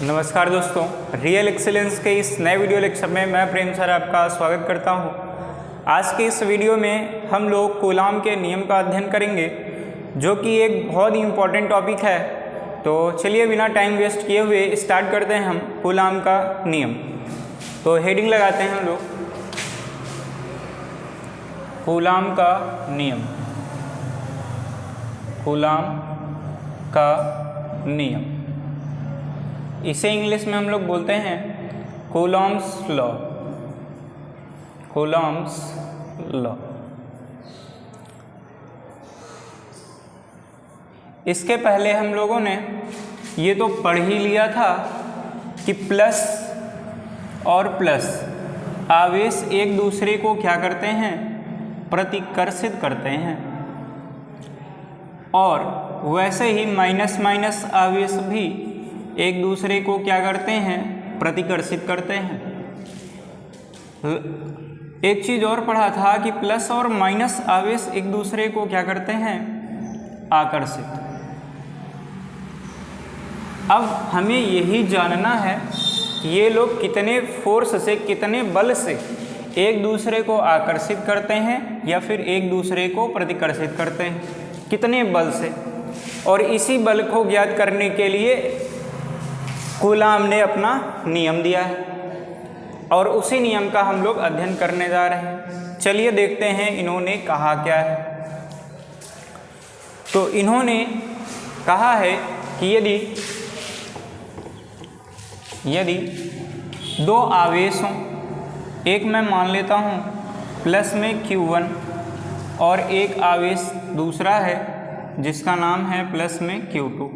नमस्कार दोस्तों, real excellence के इस नए वीडियो लेक्चर में मैं प्रेम सर आपका स्वागत करता हूं। आज के इस वीडियो में हम लोग कूलाम के नियम का अध्ययन करेंगे, जो कि एक बहुत ही इम्पॉर्टेंट टॉपिक है। तो चलिए बिना टाइम वेस्ट किए हुए स्टार्ट करते हैं हम कूलाम का नियम। तो हेडिंग लगाते हैं हम लोग, कूलाम का नियम। कूलाम का नियम, इसे इंग्लिश में हम लोग बोलते हैं कूलॉम्स लॉ। Coulomb's law. इसके पहले हम लोगों ने ये तो पढ़ ही लिया था कि प्लस और प्लस आवेश एक दूसरे को क्या करते हैं, प्रतिकर्षित करते हैं, और वैसे ही माइनस माइनस आवेश भी एक दूसरे को क्या करते हैं, प्रतिकर्षित करते हैं। एक चीज़ और पढ़ा था कि प्लस और माइनस आवेश एक दूसरे को क्या करते हैं, आकर्षित। अब हमें यही जानना है कि ये लोग कितने फोर्स से, कितने बल से एक दूसरे को आकर्षित करते हैं या फिर एक दूसरे को प्रतिकर्षित करते हैं, कितने बल से। और इसी बल को ज्ञात करने के लिए कूलाम ने अपना नियम दिया है और उसी नियम का हम लोग अध्ययन करने जा रहे हैं। चलिए देखते हैं इन्होंने कहा क्या है। तो इन्होंने कहा है कि यदि दो आवेश हों, एक मैं मान लेता हूँ प्लस में Q1 और एक आवेश दूसरा है जिसका नाम है प्लस में Q2।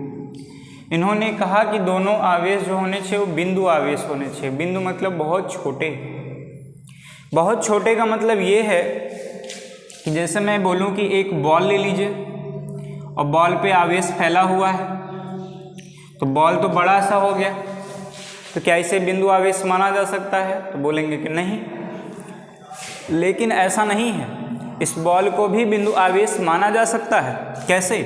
इन्होंने कहा कि दोनों आवेश जो होने चाहिए वो बिंदु आवेश होने चाहिए। बिंदु मतलब बहुत छोटे। बहुत छोटे का मतलब ये है कि जैसे मैं बोलूँ कि एक बॉल ले लीजिए और बॉल पे आवेश फैला हुआ है, तो बॉल तो बड़ा सा हो गया, तो क्या इसे बिंदु आवेश माना जा सकता है? तो बोलेंगे कि नहीं। लेकिन ऐसा नहीं है, इस बॉल को भी बिंदु आवेश माना जा सकता है। कैसे?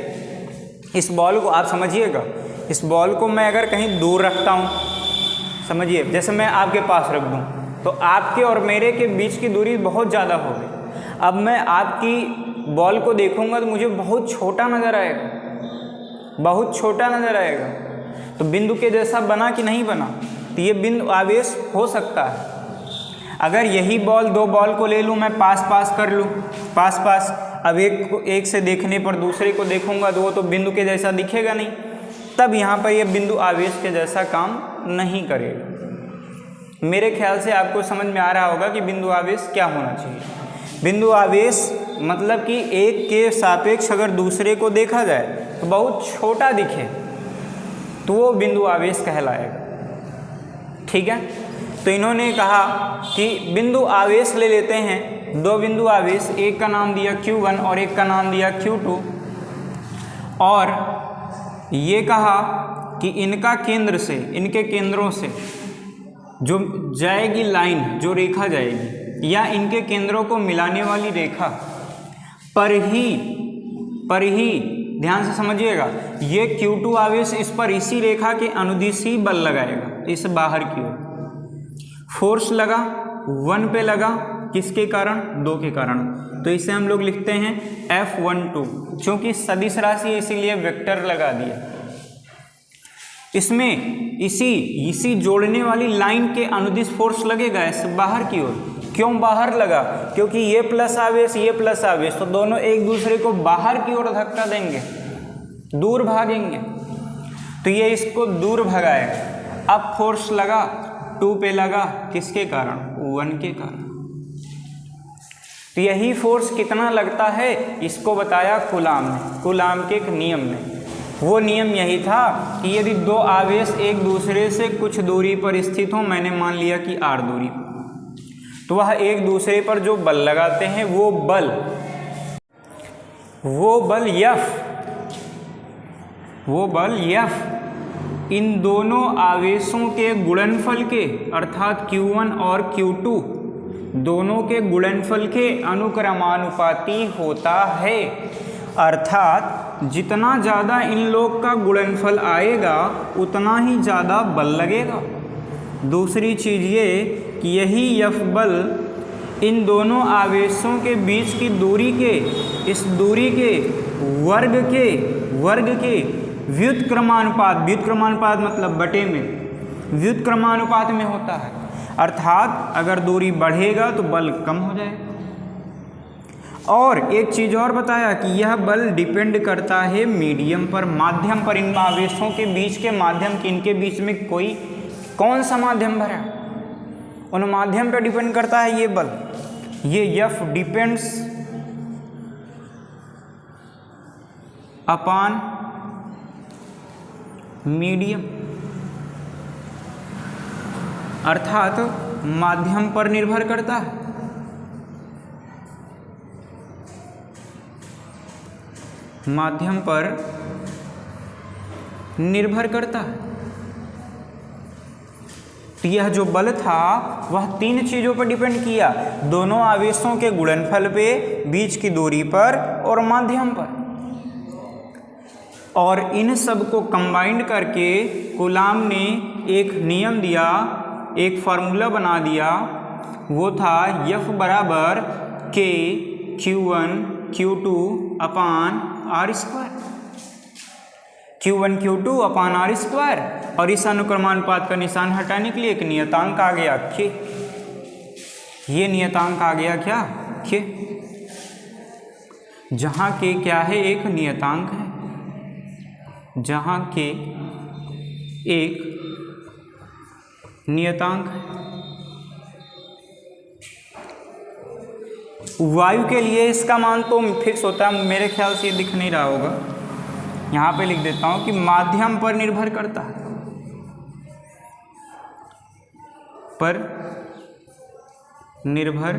इस बॉल को आप समझिएगा, इस बॉल को मैं अगर कहीं दूर रखता हूँ, समझिए जैसे मैं आपके पास रख दूँ, तो आपके और मेरे के बीच की दूरी बहुत ज़्यादा हो गई। अब मैं आपकी बॉल को देखूँगा तो मुझे बहुत छोटा नज़र आएगा, बहुत छोटा नज़र आएगा। तो बिंदु के जैसा बना कि नहीं बना? तो ये बिंदु आवेश हो सकता है। अगर यही बॉल, दो बॉल को ले लूँ, मैं पास पास कर लूँ, पास पास, अब एक से देखने पर दूसरे को देखूँगा तो वो तो बिंदु के जैसा दिखेगा नहीं, तब यहाँ पर ये बिंदु आवेश के जैसा काम नहीं करेगा। मेरे ख्याल से आपको समझ में आ रहा होगा कि बिंदु आवेश क्या होना चाहिए। बिंदु आवेश मतलब कि एक के सापेक्ष अगर दूसरे को देखा जाए तो बहुत छोटा दिखे तो वो बिंदु आवेश कहलाएगा। ठीक है, तो इन्होंने कहा कि बिंदु आवेश ले लेते हैं, दो बिंदु आवेश, एक का नाम दिया Q1 और एक का नाम दिया Q2, और ये कहा कि इनका केंद्र से, इनके केंद्रों से जो जाएगी लाइन, जो रेखा जाएगी, या इनके केंद्रों को मिलाने वाली रेखा पर ही ध्यान से समझिएगा, ये Q2 आवेश इस पर इसी रेखा के अनुदिश ही बल लगाएगा, इस बाहर की ओर फोर्स लगा, 1 पे लगा, किसके कारण? 2 के कारण। तो इसे हम लोग लिखते हैं F12, क्योंकि सदिश राशि है इसीलिए वेक्टर लगा दिया। इसमें इसी जोड़ने वाली लाइन के अनुदिश फोर्स लगेगा इस बाहर की ओर। क्यों बाहर लगा? क्योंकि ये प्लस आवेश, ये प्लस आवेश, तो दोनों एक दूसरे को बाहर की ओर धक्का देंगे, दूर भागेंगे, तो ये इसको दूर भगाएगा। अब फोर्स लगा, 2 पे लगा, किसके कारण? 1 के कारण। तो यही फोर्स कितना लगता है इसको बताया कूलाम ने, कूलाम के एक नियम में। वो नियम यही था कि यदि दो आवेश एक दूसरे से कुछ दूरी पर स्थित हों, मैंने मान लिया कि r दूरी पर, तो वह एक दूसरे पर जो बल लगाते हैं वो बल F इन दोनों आवेशों के गुणनफल के, अर्थात Q1 और Q2 दोनों के गुणनफल के अनुक्रमानुपाती होता है। अर्थात जितना ज़्यादा इन लोग का गुणनफल आएगा उतना ही ज़्यादा बल लगेगा। दूसरी चीज़ ये कि यही F बल इन दोनों आवेशों के बीच की दूरी के, इस दूरी के वर्ग के व्युत्क्रमानुपात मतलब बटे में, व्युत्क्रमानुपात में होता है। अर्थात अगर दूरी बढ़ेगा तो बल कम हो जाएगा। और एक चीज़ और बताया कि यह बल डिपेंड करता है मीडियम पर, माध्यम पर। इन आवेशों के बीच के माध्यम के, इनके बीच में कौन सा माध्यम भरा, उन माध्यम पर डिपेंड करता है ये बल। ये F डिपेंड्स अपॉन मीडियम, अर्थात माध्यम पर निर्भर करता है। माध्यम पर निर्भर करता है। तो यह जो बल था वह 3 चीज़ों पर डिपेंड किया, दोनों आवेशों के गुणनफल पे, बीच की दूरी पर और माध्यम पर। और इन सब को कंबाइंड करके कूलाम ने एक नियम दिया, एक फार्मूला बना दिया, वो था F बराबर K Q1 Q2 अपान R स्क्वायर, Q1 Q2 अपान R स्क्वायर। और इस अनुक्रमानुपात का निशान हटाने के लिए एक नियतांक आ गया K। ये नियतांक आ गया क्या, K, जहाँ K क्या है, एक नियतांक है, जहाँ K एक नियतांक है। वायु के लिए इसका मान तो फिक्स होता है, मेरे ख्याल से ये दिख नहीं रहा होगा, यहाँ पे लिख देता हूँ कि माध्यम पर निर्भर करता है, पर निर्भर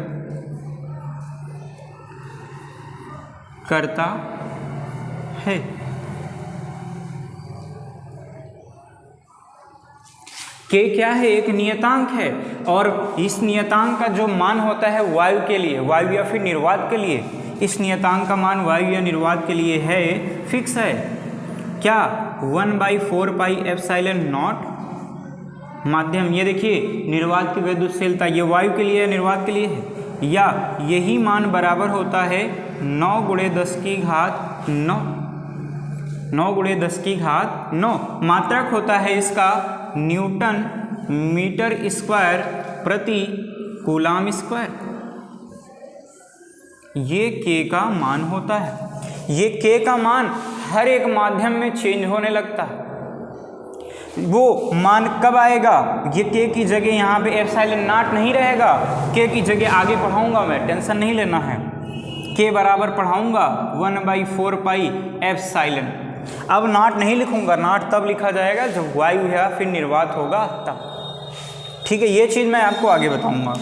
करता है। K क्या है, एक नियतांक है। और इस नियतांक का जो मान होता है वायु के लिए, वायु या फिर निर्वात के लिए, इस नियतांक का मान वायु या निर्वात के लिए है, फिक्स है क्या, 1/4 पाई एप्सिलॉन नॉट माध्यम। ये देखिए निर्वात की विद्युतशीलता, ये वायु के लिए या निर्वात के लिए है, या यही मान बराबर होता है 9 × 10 की घात 9, 9 × 10 की घात 9। मात्रक होता है इसका न्यूटन मीटर स्क्वायर प्रति कूलाम स्क्वायर। ये K का मान होता है। ये K का मान हर एक माध्यम में चेंज होने लगता है। वो मान कब आएगा, ये K की जगह यहाँ पे एप्सिलॉन नॉट नहीं रहेगा, K की जगह आगे पढ़ाऊंगा मैं, टेंशन नहीं लेना है। K बराबर पढ़ाऊंगा 1/4 पाई एप्सिलॉन। अब नॉट नहीं लिखूंगा, नॉट तब लिखा जाएगा जब वायु या फिर निर्वात होगा तब, ठीक है। ये चीज़ मैं आपको आगे बताऊंगा।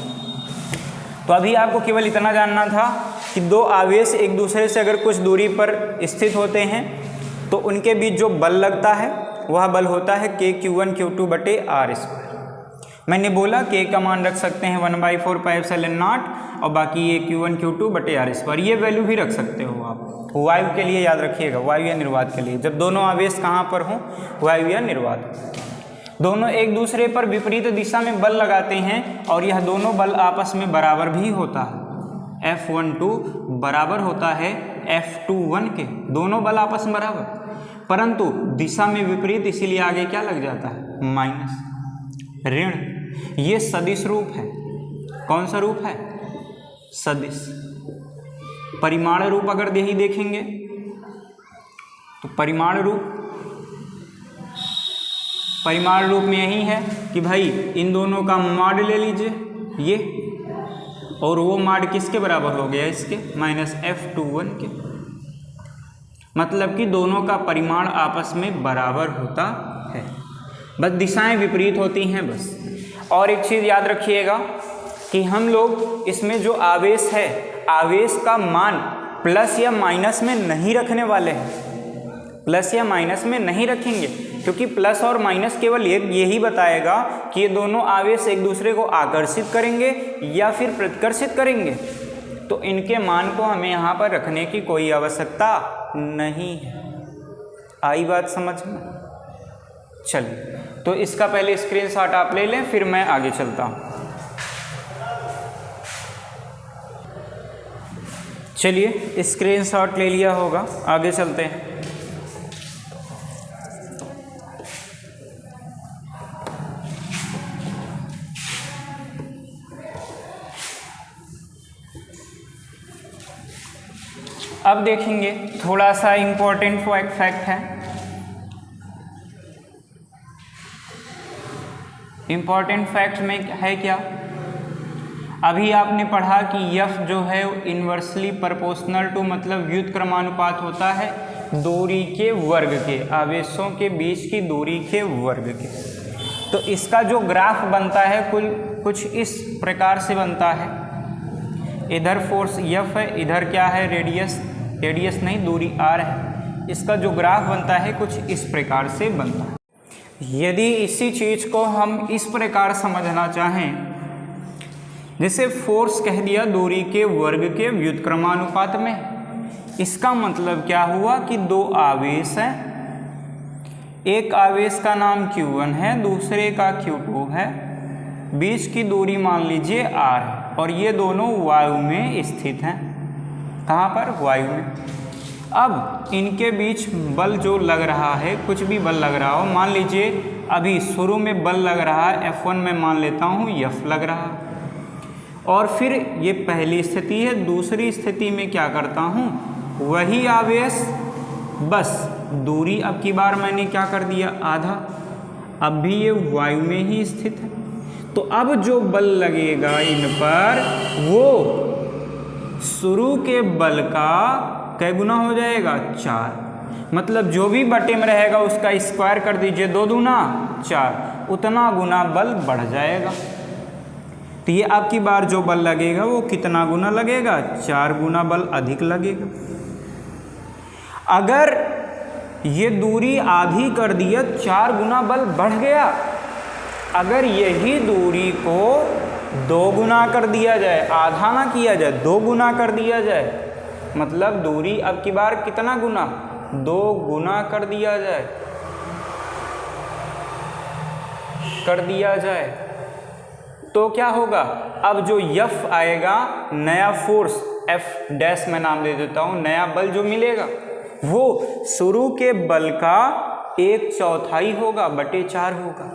तो अभी आपको केवल इतना जानना था कि दो आवेश एक दूसरे से अगर कुछ दूरी पर स्थित होते हैं तो उनके बीच जो बल लगता है वह बल होता है K Q1 Q2 बटे R स्क्वायर। मैंने बोला K का मान रख सकते हैं 1/4 पाई एप्सिलॉन नॉट, और बाकी ये Q1 Q2 बटे R स्क्वायर। ये वैल्यू भी रख सकते हो आप वायु के लिए, याद रखिएगा, वायु या निर्वात के लिए, जब दोनों आवेश कहाँ पर हों, वायु या निर्वात, दोनों एक दूसरे पर विपरीत दिशा में बल लगाते हैं और यह दोनों बल आपस में बराबर भी होता है। F12 बराबर होता है F21 के, दोनों बल आपस में बराबर, परंतु दिशा में विपरीत, इसीलिए आगे क्या लग जाता है, माइनस, ऋण। ये सदिश रूप है। कौन सा रूप है, सदिश। परिमाण रूप अगर यही देखेंगे तो परिमाण रूप में यही है कि भाई इन दोनों का मॉड ले लीजिए ये, और वो मॉड किसके बराबर हो गया, इसके, माइनस F21 के। मतलब कि दोनों का परिमाण आपस में बराबर होता है, बस दिशाएं विपरीत होती हैं बस। और एक चीज़ याद रखिएगा कि हम लोग इसमें जो आवेश है, आवेश का मान प्लस या माइनस में नहीं रखने वाले हैं, प्लस या माइनस में नहीं रखेंगे, क्योंकि प्लस और माइनस केवल यही बताएगा कि ये दोनों आवेश एक दूसरे को आकर्षित करेंगे या फिर प्रतिकर्षित करेंगे। तो इनके मान को हमें यहाँ पर रखने की कोई आवश्यकता नहीं है। आई बात समझ में? चलिए, तो इसका पहले स्क्रीनशॉट आप ले लें, फिर मैं आगे चलता हूँ। चलिए, स्क्रीनशॉट ले लिया होगा, आगे चलते हैं। अब देखेंगे, थोड़ा सा इम्पोर्टेंट फैक्ट है। इम्पोर्टेंट फैक्ट में है क्या? अभी आपने पढ़ा कि यफ जो है इन्वर्सली प्रोपोर्शनल टू, मतलब व्युत्क्रमानुपात होता है दूरी के वर्ग के, आवेशों के बीच की दूरी के वर्ग के। तो इसका जो ग्राफ बनता है कुछ इस प्रकार से बनता है। इधर फोर्स यफ है, इधर क्या है, रेडियस नहीं, दूरी आर है। इसका जो ग्राफ बनता है कुछ इस प्रकार से बनता है। यदि इसी चीज़ को हम इस प्रकार समझना चाहें, जैसे फोर्स कह दिया दूरी के वर्ग के व्युत्क्रमानुपात में, इसका मतलब क्या हुआ कि दो आवेश हैं, एक आवेश का नाम Q1 है, दूसरे का Q2 है, बीच की दूरी मान लीजिए r है, और ये दोनों वायु में स्थित हैं। कहाँ पर? वायु में। अब इनके बीच बल जो लग रहा है, कुछ भी बल लग रहा हो, मान लीजिए अभी शुरू में बल लग रहा है F1 में, मान लेता हूँ F लग रहा है, और फिर ये पहली स्थिति है। दूसरी स्थिति में क्या करता हूँ, वही आवेश, बस दूरी अब की बार मैंने क्या कर दिया, आधा, अब भी ये वायु में ही स्थित है। तो अब जो बल लगेगा इन पर, वो शुरू के बल का कै गुना हो जाएगा, 4। मतलब जो भी बटे में रहेगा उसका स्क्वायर कर दीजिए, 2 दूना 4, उतना गुना बल बढ़ जाएगा। तो ये आपकी बार जो बल लगेगा वो कितना गुना लगेगा, 4 गुना बल अधिक लगेगा। अगर ये दूरी आधी कर दिया, 4 गुना बल बढ़ गया। अगर यही दूरी को 2 गुना कर दिया जाए, आधा ना किया जाए, 2 गुना कर दिया जाए, मतलब दूरी अब की बार कितना गुना, 2 गुना कर दिया जाए, तो क्या होगा, अब जो यफ आएगा, नया फोर्स F डैश में नाम दे देता हूँ, नया बल जो मिलेगा वो शुरू के बल का 1/4 होगा, बटे 4 होगा।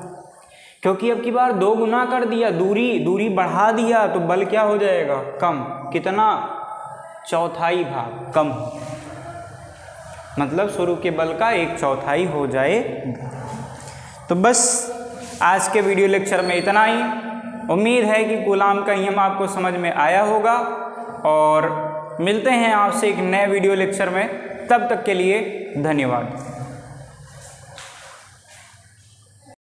क्योंकि अब की बार 2 गुना कर दिया, दूरी बढ़ा दिया, तो बल क्या हो जाएगा, कम। कितना, 1/4 भाग कम, मतलब शुरू के बल का 1/4 हो जाएगा। तो बस आज के वीडियो लेक्चर में इतना ही। उम्मीद है कि कूलाम का नियम आपको समझ में आया होगा, और मिलते हैं आपसे एक नए वीडियो लेक्चर में। तब तक के लिए धन्यवाद।